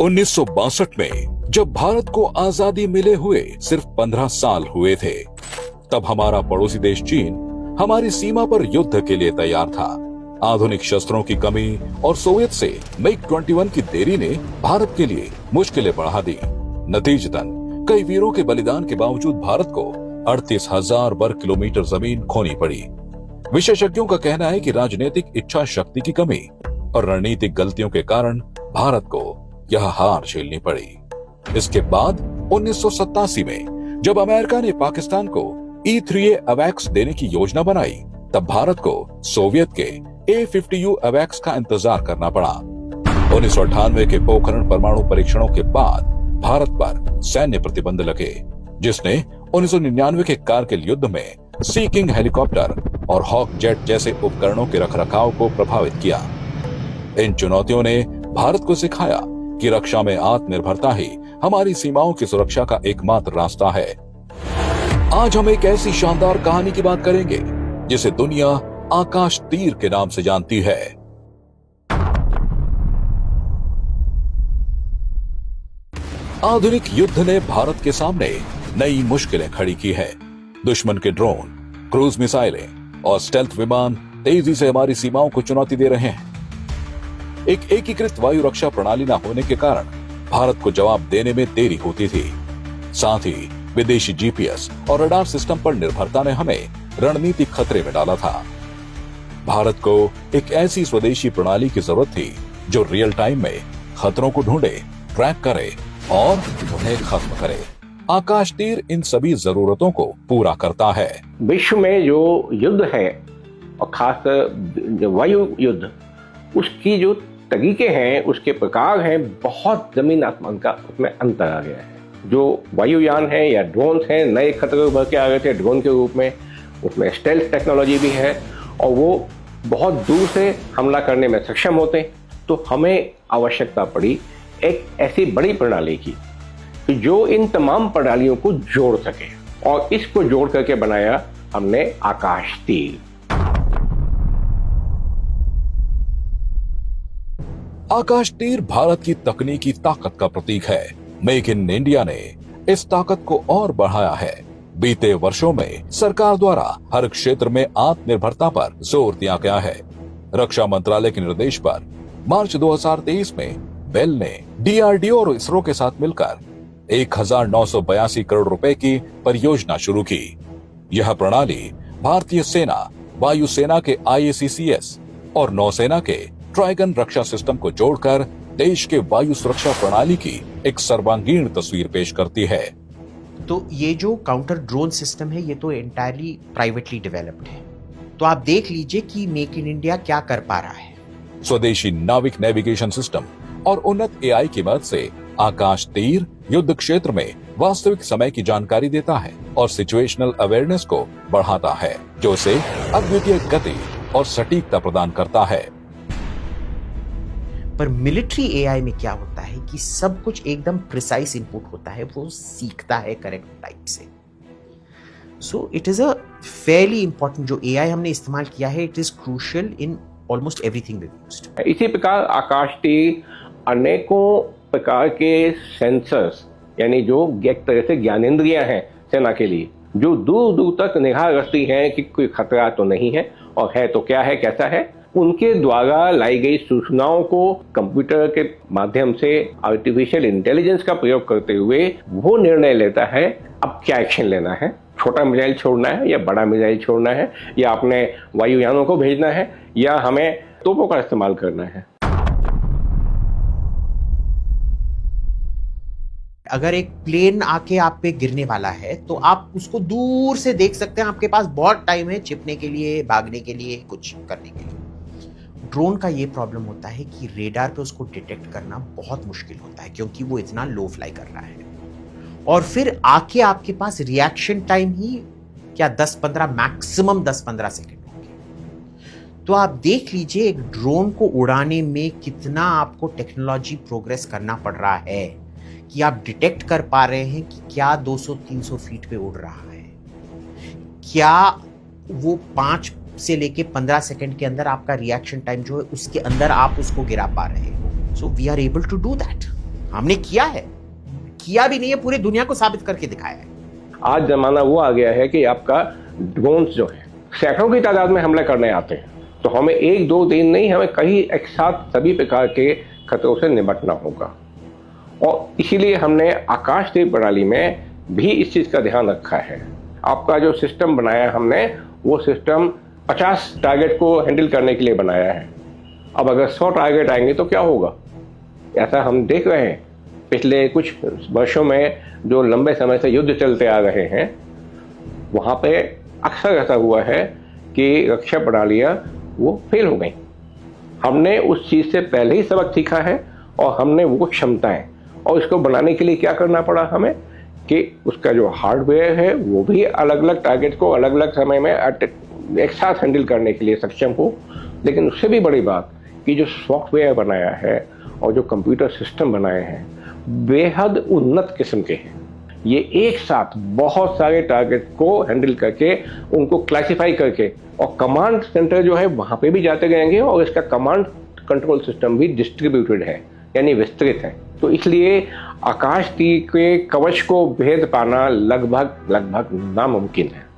1962 में जब भारत को आजादी मिले हुए सिर्फ 15 साल हुए थे, तब हमारा पड़ोसी देश चीन हमारी सीमा पर युद्ध के लिए तैयार था। आधुनिक शस्त्रों की कमी और सोवियत से मिग 21 की देरी ने भारत के लिए मुश्किलें बढ़ा दी। नतीजतन कई वीरों के बलिदान के बावजूद भारत को 38,000 वर्ग किलोमीटर जमीन खोनी पड़ी। विशेषज्ञों का कहना है कि राजनीतिक इच्छा शक्ति की कमी और रणनीतिक गलतियों के कारण भारत को यह हार झेलनी पड़ी। इसके बाद 1987 में जब अमेरिका ने पाकिस्तान को E-3A अवैक्स देने की योजना बनाई, तब भारत को सोवियत के A-50U अवैक्स का इंतजार करना पड़ा। 1998 के पोखरण परमाणु परीक्षणों के बाद भारत पर सैन्य प्रतिबंध लगे, जिसने 1999 के कारगिल युद्ध में सी किंग हेलीकॉप्टर और हॉक जेट जैसे उपकरणों के रखरखाव को प्रभावित किया। इन चुनौतियों ने भारत को सिखाया कि रक्षा में आत्मनिर्भरता ही हमारी सीमाओं की सुरक्षा का एकमात्र रास्ता है। आज हम एक ऐसी शानदार कहानी की बात करेंगे जिसे दुनिया आकाश तीर के नाम से जानती है। आधुनिक युद्ध ने भारत के सामने नई मुश्किलें खड़ी की है। दुश्मन के ड्रोन, क्रूज मिसाइलें और स्टेल्थ विमान तेजी से हमारी सीमाओं को चुनौती दे रहे हैं। एक एकीकृत वायु रक्षा प्रणाली न होने के कारण भारत को जवाब देने में देरी होती थी। साथ ही विदेशी जीपीएस और रडार सिस्टम पर निर्भरता ने हमें रणनीतिक खतरे में डाला था। भारत को एक ऐसी स्वदेशी प्रणाली की जरूरत थी जो रियल टाइम में खतरों को ढूंढे, ट्रैक करे और उन्हें खत्म करे। आकाश तीर इन सभी जरूरतों को पूरा करता है। विश्व में जो युद्ध है और खासकर वायु युद्ध, उसकी जो तरीके हैं, उसके प्रकार हैं, बहुत जमीन आसमान का उसमें अंतर आ गया है। जो वायुयान है या ड्रोन्स हैं, नए खतरे उभर के आ गए थे ड्रोन के रूप में, उसमें स्टेल्थ टेक्नोलॉजी भी है और वो बहुत दूर से हमला करने में सक्षम होते हैं। तो हमें आवश्यकता पड़ी एक ऐसी बड़ी प्रणाली की जो इन तमाम प्रणालियों को जोड़ सके, और इसको जोड़ करके बनाया हमने आकाश तीर। आकाश तीर भारत की तकनीकी ताकत का प्रतीक है। मेक इन इंडिया ने इस ताकत को और बढ़ाया है। बीते वर्षों में सरकार द्वारा हर क्षेत्र में आत्मनिर्भरता पर जोर दिया गया है। रक्षा मंत्रालय के निर्देश पर मार्च 2023 में बेल ने DRDO और इसरो के साथ मिलकर 1982 करोड़ रुपए की परियोजना शुरू की। यह प्रणाली भारतीय सेना, वायुसेना के IACCS और नौसेना के ट्राइगन रक्षा सिस्टम को जोड़कर देश के वायु सुरक्षा प्रणाली की एक सर्वांगीण तस्वीर पेश करती है। तो ये जो काउंटर ड्रोन सिस्टम है, ये तो एंटायरली प्राइवेटली डेवलप्ड है। तो आप देख लीजिए कि मेक इन इंडिया क्या कर पा रहा है। स्वदेशी नाविक नेविगेशन सिस्टम और उन्नत AI की मदद से आकाश तीर युद्ध क्षेत्र में वास्तविक समय की जानकारी देता है और सिचुएशनल अवेयरनेस को बढ़ाता है, जो उसे अद्वितीय गति और सटीकता प्रदान करता है। पर मिलिट्री AI में क्या होता है कि सब कुछ एकदम प्रिसाइज इनपुट होता है, वो सीखता है करेक्ट टाइप से। So it is a fairly important जो AI हमने इस्तेमाल किया है, it is crucial in almost everything we used. इसी प्रकार आकाश तीर अनेकों प्रकार के सेंसर्स, यानी जो एक तरह से ज्ञानेंद्रियां हैं सेना के लिए, जो दूर दूर तक निगाह रखती हैं कि कोई खतरा तो नहीं है, और है तो क्या है, कैसा है, उनके द्वारा लाई गई सूचनाओं को कंप्यूटर के माध्यम से आर्टिफिशियल इंटेलिजेंस का प्रयोग करते हुए वो निर्णय लेता है अब क्या एक्शन लेना है, छोटा मिसाइल छोड़ना है या बड़ा मिसाइल छोड़ना है, या अपने वायुयानों को भेजना है या हमें तोपों का इस्तेमाल करना है। अगर एक प्लेन आके आप पे गिरने वाला है तो आप उसको दूर से देख सकते हैं, आपके पास बहुत टाइम है छिपने के लिए, भागने के लिए, कुछ करने के लिए। ड्रोन का ये प्रॉब्लम होता है कि रेडार पे उसको डिटेक्ट करना बहुत मुश्किल होता है, क्योंकि वो इतना लो फ्लाई कर रहा है, और फिर आके आपके पास रिएक्शन टाइम ही क्या 10-15, मैक्सिमम 10-15 सेकेंड होंगे। तो आप देख लीजिए एक ड्रोन को उड़ाने में कितना आपको टेक्नोलॉजी प्रोग्रेस करना पड़ रहा है कि आप डिटेक्ट कर पा रहे हैं कि क्या 200-300 फीट पे उड़ रहा है, क्या वो 5 से लेके 15 सेकंड के अंदर आपका रिएक्शन टाइम जो है उसके अंदर आप उसको गिरा पा रहे हो। So we are able to do that. हमने किया भी नहीं है, पूरी दुनिया को साबित करके दिखाया है। आज जमाना वो आ गया है कि आपका ड्रोन्स जो है सैकड़ों की तादाद में हमले करने आते हैं, तो हमें 1-2 दिन नहीं, हमें कहीं एक साथ सभी प्रकार के खतरों से निपटना होगा। और इसीलिए हमने आकाश तीर प्रणाली में भी इस चीज़ का ध्यान रखा है। आपका जो सिस्टम बनाया हमने, वो सिस्टम 50 टारगेट को हैंडल करने के लिए बनाया है। अब अगर 100 टारगेट आएंगे तो क्या होगा? ऐसा हम देख रहे हैं पिछले कुछ वर्षों में जो लंबे समय से युद्ध चलते आ रहे हैं, वहाँ पे अक्सर ऐसा हुआ है कि रक्षा प्रणालियाँ वो फेल हो गई। हमने उस चीज़ से पहले ही सबक सीखा है और हमने वो क्षमताएं, और इसको बनाने के लिए क्या करना पड़ा हमें कि उसका जो हार्डवेयर है वो भी अलग अलग टारगेट को अलग अलग समय में एक साथ हैंडल करने के लिए सक्षम हो। लेकिन उससे भी बड़ी बात कि जो सॉफ्टवेयर बनाया है और जो कंप्यूटर सिस्टम बनाए हैं बेहद उन्नत किस्म के हैं। ये एक साथ बहुत सारे टारगेट को हैंडल करके उनको क्लासिफाई करके, और कमांड सेंटर जो है वहाँ पे भी जाते रहेंगे, और इसका कमांड कंट्रोल सिस्टम भी डिस्ट्रीब्यूटेड है, यानी विस्तृत है। तो इसलिए आकाश तीर के कवच को भेद पाना लगभग नामुमकिन है।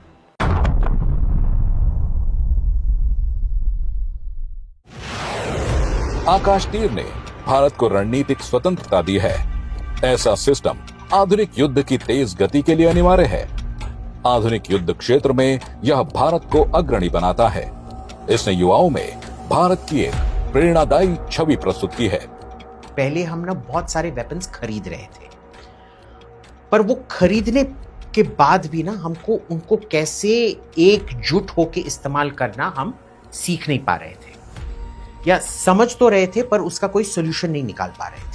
आकाश तीर ने भारत को रणनीतिक स्वतंत्रता दी है। ऐसा सिस्टम आधुनिक युद्ध की तेज गति के लिए अनिवार्य है। आधुनिक युद्ध क्षेत्र में यह भारत को अग्रणी बनाता है। इसने युवाओं में भारत की एक प्रेरणादायी छवि प्रस्तुत की है। पहले हम ना बहुत सारे वेपन्स खरीद रहे थे, पर वो खरीदने के बाद भी ना हमको उनको कैसे एकजुट होके इस्तेमाल करना हम सीख नहीं पा रहे थे, या समझ तो रहे थे पर उसका कोई सोल्यूशन नहीं निकाल पा रहे थे।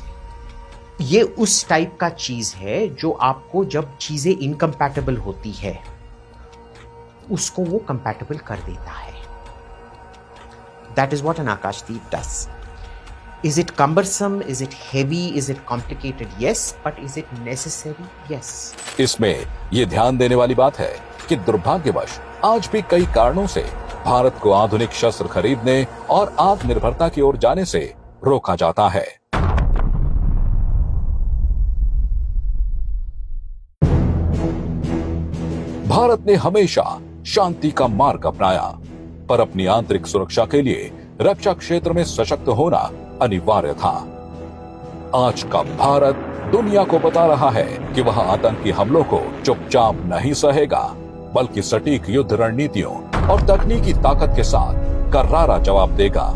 ये उस टाइप का चीज है जो आपको जब चीजें इनकम्पैटिबल होती है उसको वो कंपैटिबल कर देता है। दैट इज व्हाट एन आकाश तीर does. Is it cumbersome? Is it heavy? Is it complicated? Yes, but is it necessary? Yes. इसमें ये ध्यान देने वाली बात है कि दुर्भाग्यवश आज भी कई कारणों से भारत को आधुनिक शस्त्र खरीदने और आत्मनिर्भरता की ओर जाने से रोका जाता है। भारत ने हमेशा शांति का मार्ग अपनाया, पर अपनी आंतरिक सुरक्षा के लिए रक्षा क्षेत्र में सशक्त होना अनिवार्य था। आज का भारत दुनिया को बता रहा है कि वह आतंकी हमलों को चुपचाप नहीं सहेगा, बल्कि सटीक युद्ध रणनीतियों और तकनीकी ताकत के साथ करारा जवाब देगा।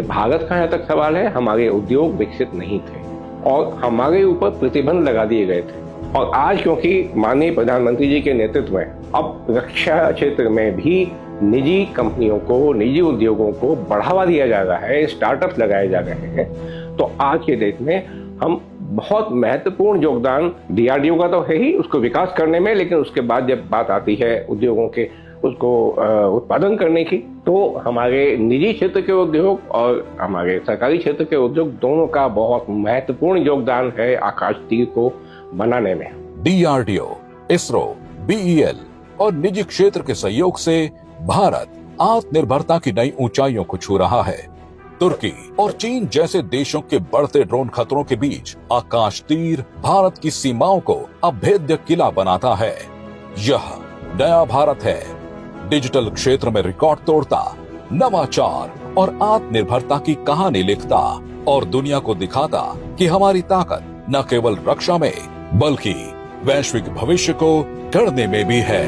भारत का यहाँ तक सवाल है, हमारे उद्योग विकसित नहीं थे और हमारे ऊपर प्रतिबंध लगा दिए गए थे। और आज क्योंकि माननीय प्रधानमंत्री जी के नेतृत्व में अब रक्षा क्षेत्र में भी निजी कंपनियों को, निजी उद्योगों को बढ़ावा दिया जा रहा है, स्टार्टअप लगाए जा रहे हैं, तो आज के डेट में हम बहुत महत्वपूर्ण योगदान DRDO का तो है ही उसको विकास करने में, लेकिन उसके बाद जब बात आती है उद्योगों के उसको उत्पादन करने की, तो हमारे निजी क्षेत्र के उद्योग और हमारे सरकारी क्षेत्र के उद्योग दोनों का बहुत महत्वपूर्ण योगदान है आकाश तीर को बनाने में। DRDO, ISRO, BEL और निजी क्षेत्र के सहयोग से भारत आत्मनिर्भरता की नई ऊंचाइयों को छू रहा है। तुर्की और चीन जैसे देशों के बढ़ते ड्रोन खतरों के बीच आकाश तीर भारत की सीमाओं को अभेद्य किला बनाता है। यह नया भारत है, डिजिटल क्षेत्र में रिकॉर्ड तोड़ता, नवाचार और आत्मनिर्भरता की कहानी लिखता और दुनिया को दिखाता कि हमारी ताकत न केवल रक्षा में बल्कि वैश्विक भविष्य को गढ़ने में भी है।